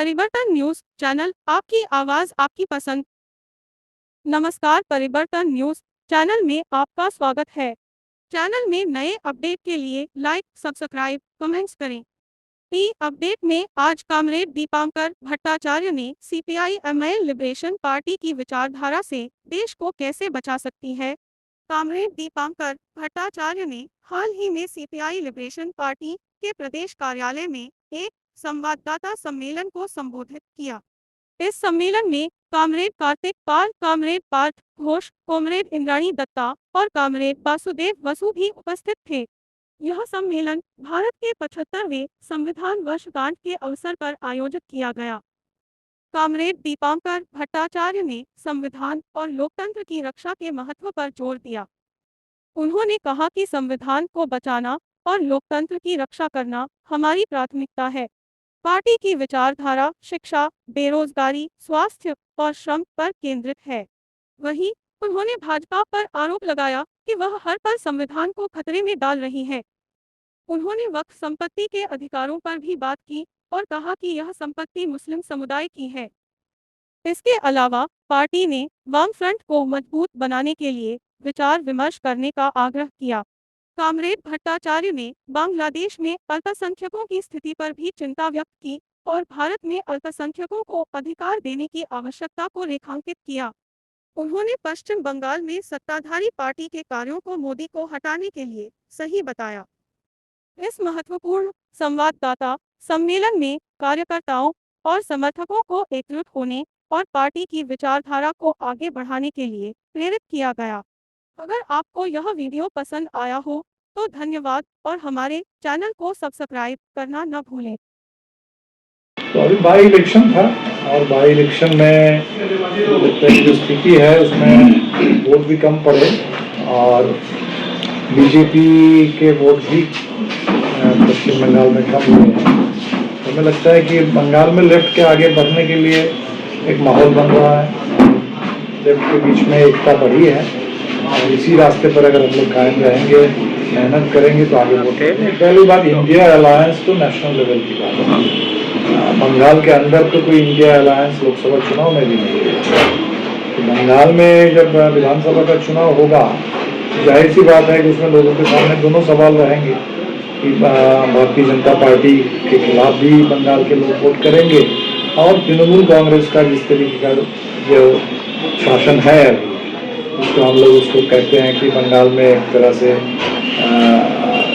परिवर्तन news channel, आपकी आवाज आपकी पसंद। नमस्कार, परिवर्तन न्यूज चैनल में आपका स्वागत है। चैनल में नए अपडेट के लिए लाइक, सब्सक्राइब, कमेंट्स करें। अपडेट में आज कॉमरेड दीपांकर भट्टाचार्य ने सीपीआई-एमएल लिबरेशन पार्टी की विचारधारा से देश को कैसे बचा सकती है। कॉमरेड दीपांकर भट्टाचार्य ने हाल ही में सीपीआई लिबरेशन पार्टी के प्रदेश कार्यालय में एक संवाददाता सम्मेलन को संबोधित किया। इस सम्मेलन में कॉमरेड कार्तिक पाल, कॉमरेड पार्थ घोष, कॉमरेड इंद्राणी दत्ता और कॉमरेड वासुदेव वसु भी उपस्थित थे। यह सम्मेलन भारत के 75वें संविधान वर्षगांठ के अवसर पर आयोजित किया गया। कॉमरेड दीपांकर भट्टाचार्य ने संविधान और लोकतंत्र की रक्षा के महत्व पर जोर दिया। उन्होंने कहा कि संविधान को बचाना और लोकतंत्र की रक्षा करना हमारी प्राथमिकता है। पार्टी की विचारधारा शिक्षा, बेरोजगारी, स्वास्थ्य और श्रम पर केंद्रित है। वहीं उन्होंने भाजपा पर आरोप लगाया कि वह हर पल संविधान को खतरे में डाल रही है। उन्होंने वक्फ संपत्ति के अधिकारों पर भी बात की और कहा कि यह संपत्ति मुस्लिम समुदाय की है। इसके अलावा पार्टी ने वाम फ्रंट को मजबूत बनाने के लिए विचार विमर्श करने का आग्रह किया। कॉमरेड भट्टाचार्य ने बांग्लादेश में अल्पसंख्यकों की स्थिति पर भी चिंता व्यक्त की और भारत में अल्पसंख्यकों को अधिकार देने की आवश्यकता को रेखांकित किया। उन्होंने पश्चिम बंगाल में सत्ताधारी पार्टी के कार्यों को मोदी को हटाने के लिए सही बताया। इस महत्वपूर्ण संवाददाता सम्मेलन में कार्यकर्ताओं और समर्थकों को एकजुट होने और पार्टी की विचारधारा को आगे बढ़ाने के लिए प्रेरित किया गया। अगर आपको यह वीडियो पसंद आया हो तो धन्यवाद और हमारे चैनल को सब्सक्राइब करना न भूलें। तो अभी बाई इलेक्शन था और बाई इलेक्शन में जो स्थिति है उसमें वोट भी कम पड़े और बीजेपी के वोट भी पश्चिम बंगाल में कम हुए हैं। तो हमें लगता है कि बंगाल में लेफ्ट के आगे बढ़ने के लिए एक माहौल बन रहा है। लेफ्ट के बीच में एकता बढ़ी है और इसी रास्ते पर अगर हम लोग कायम रहेंगे, मेहनत करेंगे तो आगे बढ़ेंगे। पहली बात, इंडिया अलायंस तो नेशनल लेवल की बात है। बंगाल के अंदर तो कोई इंडिया अलायंस लोकसभा चुनाव में भी नहीं है। तो बंगाल में जब विधानसभा का चुनाव होगा, जाहिर सी बात है कि उसमें लोगों के सामने दोनों सवाल रहेंगे कि भारतीय जनता पार्टी के खिलाफ भी बंगाल के लोग वोट करेंगे और तृणमूल कांग्रेस का जिस तरीके का जो शासन है अभी, उसको हम लोग उसको कहते हैं कि बंगाल में एक तरह से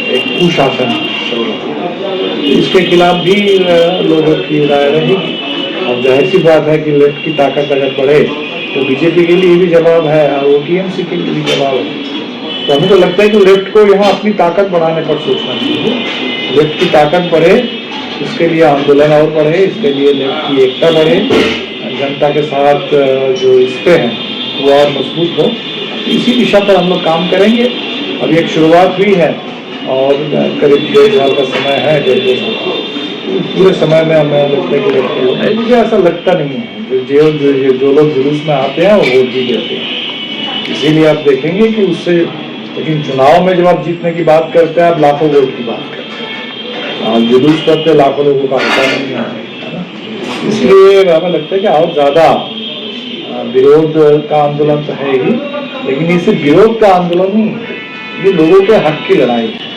एक कुशासन चल रहा है, इसके खिलाफ भी लोगों की राय रहेगी। और जाहिर सी बात है कि लेफ्ट की ताकत अगर बढ़े तो बीजेपी के लिए भी जवाब है और वो टीएमसी के लिए भी जवाब है। तो हमें तो लगता है कि लेफ्ट को यहाँ अपनी ताकत बढ़ाने पर सोचना चाहिए। लेफ्ट की ताकत बढ़े, इसके लिए आंदोलन और बढ़े, इसके लिए लेफ्ट की एकता बढ़े, जनता के साथ जो रिश्ते हैं वो और मजबूत हो। इसी दिशा पर हम लोग काम करेंगे। अभी एक शुरुआत हुई है और करीब 1.5 साल का समय है। 1.5 साल पूरे समय में हमें लगता है कि मुझे ऐसा लगता नहीं है जो लोग जुलूस में आते हैं वो वोट भी देते हैं। इसीलिए आप देखेंगे कि उससे, लेकिन चुनाव में जब आप जीतने की बात करते हैं आप लाखों वोट की बात करते हैं और जुलूस करते लाखों लोगों का हटा नहीं है ना। इसलिए हमें लगता है कि और ज़्यादा विरोध का आंदोलन तो है ही, लेकिन ये सिर्फ विरोध का आंदोलन नहीं, ये लोगों के हक की लड़ाई है।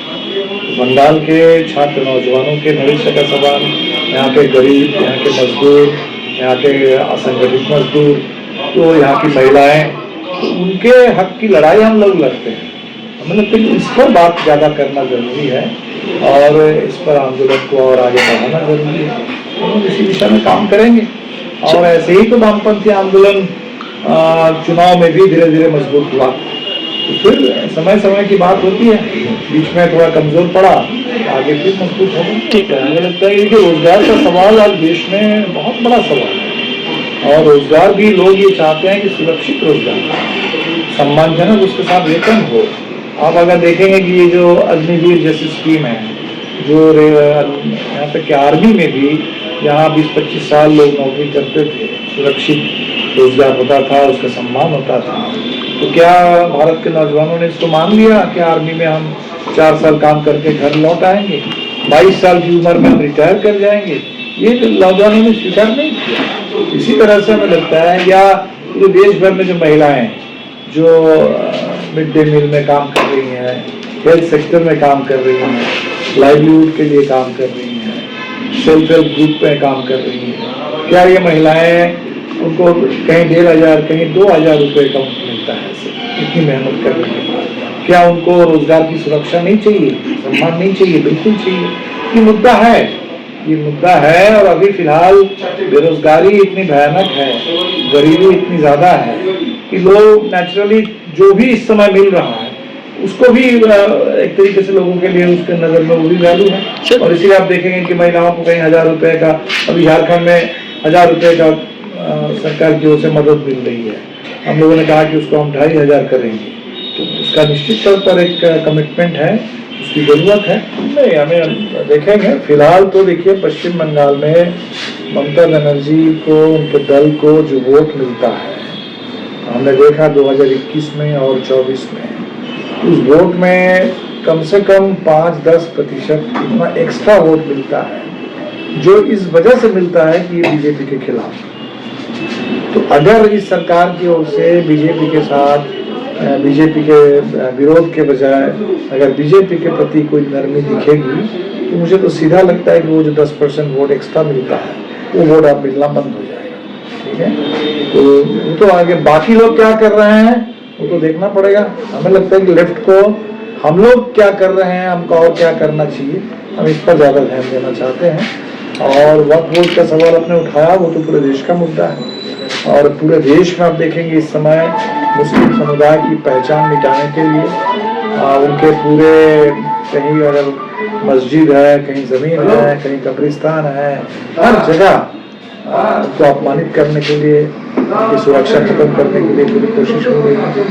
बंगाल के छात्र नौजवानों के भविष्य का सवाल, यहाँ के गरीब, यहाँ के मजदूर, यहाँ के असंगठित मजदूर, तो यहाँ की महिलाएं, तो उनके हक की लड़ाई हम लोग लड़ते हैं। हमें लगता है कि इस पर बात ज़्यादा करना जरूरी है और इस पर आंदोलन को और आगे बढ़ाना जरूरी है। हम इसी दिशा में काम करेंगे और ऐसे ही तो वामपंथी आंदोलन चुनाव में भी धीरे धीरे मजबूत हुआ। तो फिर समय समय की बात होती है, बीच में थोड़ा कमजोर पड़ा, आगे फिर मजबूत होगा। ठीक है, मुझे लगता है कि रोजगार का सवाल आज देश में बहुत बड़ा सवाल है और रोजगार भी लोग ये चाहते हैं कि सुरक्षित रोजगार, सम्मानजनक उसके साथ वेतन हो। आप अगर देखेंगे कि ये जो अग्निवीर जैसी स्कीम है, जो यहाँ तक कि आर्मी में भी यहाँ 20-25 साल लोग नौकरी करते थे, सुरक्षित रोजगार होता था, उसका सम्मान होता था। तो क्या भारत के नौजवानों ने इसको मान लिया कि आर्मी में हम 4 साल काम करके घर लौट आएंगे, 22 साल की उम्र में हम रिटायर कर जाएंगे? ये नौजवानों ने स्वीकार नहीं किया। इसी तरह से हमें लगता है, या पूरे देश भर में जो महिलाएं जो मिड डे मील में काम कर रही हैं, हेल्थ सेक्टर में काम कर रही हैं, लाइवलीहुड के लिए काम कर रही हैं, सेल्फ हेल्प ग्रुप में काम कर रही हैं, क्या ये महिलाएं, उनको कहीं 1,500 कहीं 2,000 रुपये का मिलता है इतनी मेहनत करने के बाद? क्या उनको रोजगार की सुरक्षा नहीं चाहिए, सम्मान नहीं चाहिए? बिल्कुल चाहिए। ये मुद्दा है, ये मुद्दा है। और अभी फिलहाल बेरोजगारी इतनी भयानक है, गरीबी इतनी ज्यादा है कि लोग नेचुरली जो भी इस समय मिल रहा है उसको भी एक तरीके से लोगों के लिए उसके नजर में वो भी वैल्यू है। और इसीलिए आप देखेंगे कि महिलाओं को कहीं 1,000 रुपए का, अभी झारखंड में 1,000 रुपए का सरकार की ओर से मदद मिल रही है। हम लोगों ने कहा कि उसको हम 2,500 करेंगे, तो उसका निश्चित तौर पर एक कमिटमेंट है, उसकी जरूरत है। नहीं, हमें देखेंगे। फिलहाल तो देखिए पश्चिम बंगाल में ममता बनर्जी को, उनके दल को जो वोट मिलता है, हमने देखा 2021 में और 24 में, उस वोट में कम से कम 5-10% इतना एक्स्ट्रा वोट मिलता है, जो इस वजह से मिलता है कि ये बीजेपी के खिलाफ। तो अगर इस सरकार की ओर से बीजेपी के साथ, बीजेपी के विरोध के बजाय अगर बीजेपी के प्रति कोई नरमी दिखेगी, तो मुझे तो सीधा लगता है कि वो जो 10% वोट एक्स्ट्रा मिलता है वो वोट अब मिलना बंद हो जाएगा। ठीक है, तो आगे बाकी लोग क्या कर रहे हैं वो तो देखना पड़ेगा। हमें लगता है कि लेफ्ट को हम लोग क्या कर रहे हैं, हमको और क्या करना चाहिए, हम इस पर ज़्यादा ध्यान देना चाहते हैं। और वक्फ बोर्ड का सवाल आपने उठाया, वो तो पूरे देश का मुद्दा है। और पूरे देश में आप देखेंगे इस समय मुस्लिम समुदाय की पहचान मिटाने के लिए उनके पूरे, कहीं अगर मस्जिद है, कहीं ज़मीन है, कहीं कब्रिस्तान है, हर जगह उनको अपमानित करने के लिए, उनकी सुरक्षा खत्म करने के लिए पूरी कोशिश हो रही है।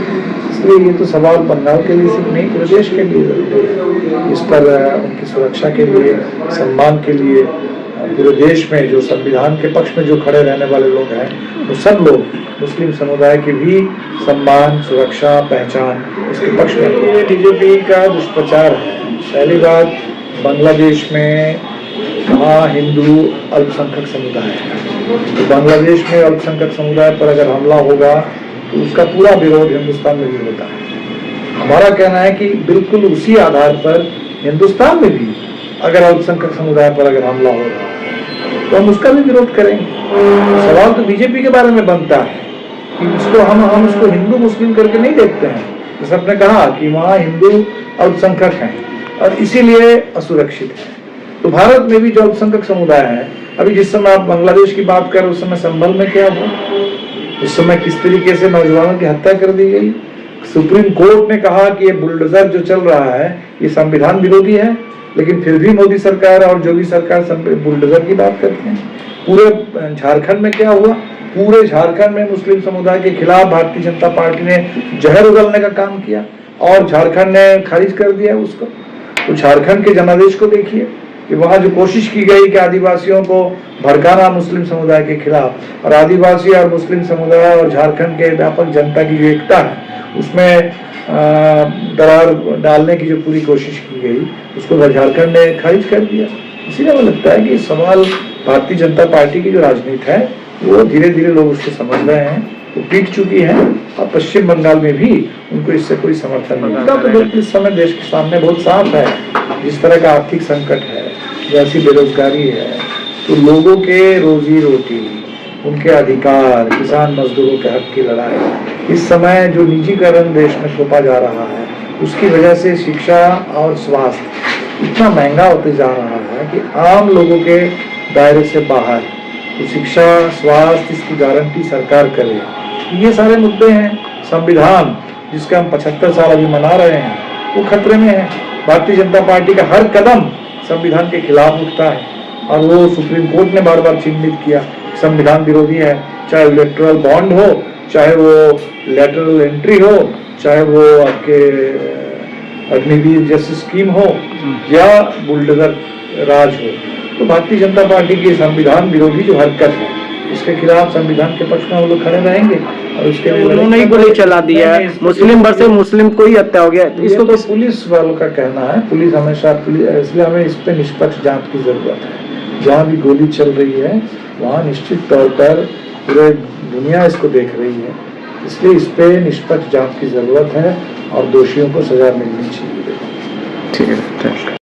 इसलिए ये तो सवाल बंगाल के लिए सिर्फ नहीं, पूरे देश के लिए जरूरी है। इस पर उनकी सुरक्षा के लिए, सम्मान के लिए पूरे देश में जो संविधान के पक्ष में जो खड़े रहने वाले लोग हैं, वो सब लोग मुस्लिम समुदाय की भी सम्मान, सुरक्षा, पहचान, इसके पक्ष में। बीजेपी का दुष्प्रचार है। पहली बात, बांग्लादेश में कहाँ हिंदू अल्पसंख्यक समुदाय है, तो बांग्लादेश में अल्पसंख्यक समुदाय पर अगर हमला होगा तो उसका पूरा विरोध हिंदुस्तान में भी होता है। हमारा कहना है कि बिल्कुल उसी आधार पर हिंदुस्तान में भी अगर अल्पसंख्यक समुदाय पर अगर हमला हो रहा है तो हम उसका भी विरोध करेंगे। सवाल तो बीजेपी के बारे में बनता है कि उसको हम उसको हिंदू मुस्लिम करके नहीं देखते हैं। जैसे आपने कहा कि वहाँ हिंदू अल्पसंख्यक हैं और इसीलिए असुरक्षित है। तो भारत में भी जो अल्पसंख्यक समुदाय है, अभी जिस समय आप बांग्लादेश की बात कर, उस समय संभल में क्या हुआ, उस समय किस तरीके से नौजवानों की हत्या कर दी गई। सुप्रीम कोर्ट ने कहा कि ये बुलडोजर जो चल रहा है ये संविधान विरोधी है, लेकिन फिर भी मोदी सरकार और योगी सरकार बुलडोजर की बात करते हैं। पूरे झारखंड में क्या हुआ, पूरे झारखंड में मुस्लिम समुदाय के खिलाफ भारतीय जनता पार्टी ने जहर उगलने का काम किया और झारखंड ने खारिज कर दिया उसको। तो झारखंड के जनादेश को देखिए कि वहाँ जो कोशिश की गई कि आदिवासियों को भड़काना मुस्लिम समुदाय के खिलाफ, और आदिवासी और मुस्लिम समुदाय और झारखंड के व्यापक जनता की जो एकता है उसमें दरार डालने की जो पूरी कोशिश की गई, उसको झारखंड ने खारिज कर दिया। इसीलिए मुझे लगता है कि सवाल भारतीय जनता पार्टी की जो राजनीति है वो धीरे धीरे लोग उसको समझ रहे हैं, वो पीट चुकी है। और पश्चिम बंगाल में भी उनको इससे कोई समर्थन नहीं मिलता। तो बिल्कुल इस समय देश के सामने बहुत साफ है, जिस तरह का आर्थिक संकट है, जैसी बेरोजगारी है, तो लोगों के रोजी रोटी, उनके अधिकार, किसान मजदूरों के हक की लड़ाई, इस समय जो निजीकरण देश में थोपा जा रहा है, उसकी वजह से शिक्षा और स्वास्थ्य इतना महंगा होते जा रहा है कि आम लोगों के दायरे से बाहर। तो शिक्षा, स्वास्थ्य, इसकी गारंटी सरकार करे। ये सारे मुद्दे हैं। संविधान जिसका हम 75 साल अभी मना रहे हैं, वो खतरे में है। भारतीय जनता पार्टी का हर कदम संविधान के खिलाफ उठता है और वो सुप्रीम कोर्ट ने बार बार चिन्हित किया संविधान विरोधी है। चाहे इलेक्टोरल बॉन्ड हो, चाहे वो लेटरल एंट्री हो, चाहे वो आपके अग्निवीर जैसी स्कीम हो या बुलडोजर राज हो, तो भारतीय जनता पार्टी की संविधान विरोधी जो हरकत है इसके खिलाफ संविधान के पक्ष में हम लोग खड़े रहेंगे। और उसके उन्होंने ही गोली चला दिया है, मुस्लिम वर्सेस मुस्लिम को ही हत्या हो गया। इसको तो पुलिस वालों का कहना है। पुलिस हमेशा, इसलिए हमें इस पे निष्पक्ष जांच की जरूरत है। जहाँ भी गोली चल रही है वहाँ निश्चित तौर पर पूरे दुनिया इसको देख रही है, इसलिए इस पे निष्पक्ष जांच की जरूरत है और दोषियों को सजा मिलनी चाहिए। ठीक है, थैंक यू।